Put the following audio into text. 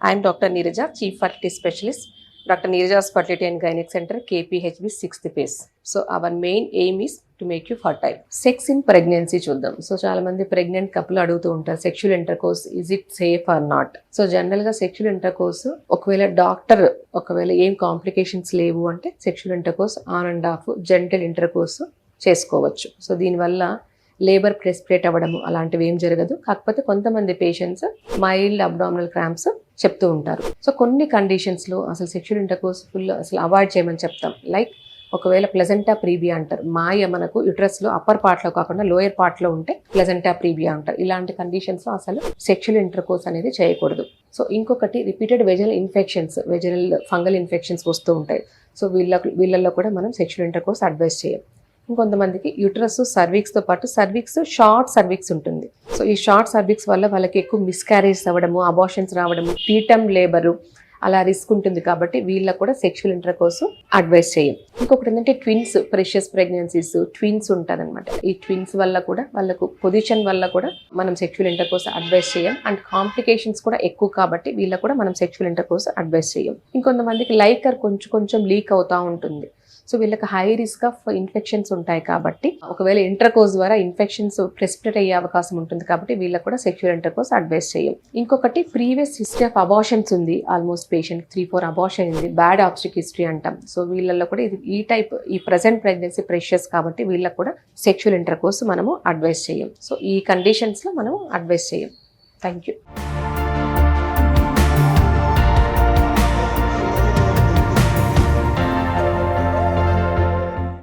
I am Dr. Neeraja, Chief Fertility Specialist, Dr. Neeraja's Fertility and Gynec Center, KPHB 6th phase. So our main aim is to make you fertile. Sex in pregnancy చూద్దాం. So చాలా మంది pregnant couple అడుగుతూ ఉంటారు sexual intercourse is it safe or not. So general గా sexual intercourse ఒకవేళ doctor ఒకవేళ ఏం complications లేవు అంటే sexual intercourse on and off gentle intercourse చేసుకోవచ్చు. సో దీనివల్ల లేబర్ ప్రెస్పిరేట్ అవ్వడము అలాంటివి ఏం జరగదు. కాకపోతే కొంతమంది పేషెంట్స్ మైల్డ్ అబ్డామినల్ క్రాంప్స్ చెప్తూ ఉంటారు. సో కొన్ని కండిషన్స్లో అసలు సెక్షువల్ ఇంటర్కోర్స్ ఫుల్ అసలు అవాయిడ్ చేయమని చెప్తాం. లైక్ ఒకవేళ ప్లెజెంటా ప్రీవియా అంటారు, మాయ మనకు యుట్రస్లో అప్పర్ పార్ట్లో కాకుండా లోయర్ పార్ట్లో ఉంటే ప్లెజెంటా ప్రీవియా అంటారు. ఇలాంటి కండిషన్స్లో అసలు సెక్షువల్ ఇంటర్కోర్స్ అనేది చేయకూడదు. సో ఇంకొకటి repeated vaginal infections, vaginal fungal infections వస్తూ ఉంటాయి. సో వీళ్ళల్లో కూడా మనం సెక్షువల్ ఇంటర్కోర్స్ అడ్వైస్ చేయం. ఇంకొంతమందికి యూట్రస్ సర్వీక్స్తో పాటు షార్ట్ సర్వీక్స్ ఉంటుంది. సో ఈ షార్ట్ సర్వీక్స్ వల్ల వాళ్ళకి ఎక్కువ మిస్క్యారేజ్ అవ్వడము, అబార్షన్స్ రావడము, ప్రీటర్మ్ లేబరు అలా రిస్క్ ఉంటుంది. కాబట్టి వీళ్ళకు కూడా సెక్షువల్ ఇంటర్కోర్స్ అడ్వైస్ చేయం. ఇంకొకటి ఏంటంటే ట్విన్స్, ప్రెషియస్ ప్రెగ్నెన్సీస్, ట్విన్స్ ఉంటారనమాట. ఈ ట్విన్స్ వల్ల కూడా వాళ్ళకు పొజిషన్ వల్ల కూడా మనం సెక్షువల్ ఇంటర్కోర్స్ అడ్వైస్ చేయం. అండ్ కాంప్లికేషన్స్ కూడా ఎక్కువ కాబట్టి వీళ్ళకు కూడా మనం సెక్షువల్ ఇంటర్కోర్స్ అడ్వైస్ చేయం. ఇంకొంతమందికి లైకర్ కొంచెం లీక్ అవుతూ ఉంటుంది. సో వీళ్ళకి హై రిస్క్ ఆఫ్ ఇన్ఫెక్షన్స్ ఉంటాయి కాబట్టి ఒకవేళ ఇంటర్కోర్స్ ద్వారా ఇన్ఫెక్షన్స్ ప్రెసిపిటేట్ అయ్యే అవకాశం ఉంటుంది. కాబట్టి వీళ్ళకి కూడా సెక్షువల్ ఇంటర్కోర్స్ అడ్వైస్ చేయం. ఇంకొకటి ప్రీవియస్ హిస్టరీ ఆఫ్ అబార్షన్స్ ఉంది, ఆల్మోస్ట్ పేషెంట్ 3-4 అబార్షన్ ఉంది, బ్యాడ్ ఆబ్స్టిక్ హిస్టరీ అంటాం. సో వీళ్ళల్లో కూడా ఇది ఈ ప్రెసెంట్ ప్రెగ్నెన్సీ ప్రెషియస్ కాబట్టి వీళ్ళకి కూడా సెక్షువల్ ఇంటర్కోర్స్ మనము అడ్వైస్ చేయం. సో ఈ కండిషన్స్లో మనం అడ్వైస్ చేయం. Thank you.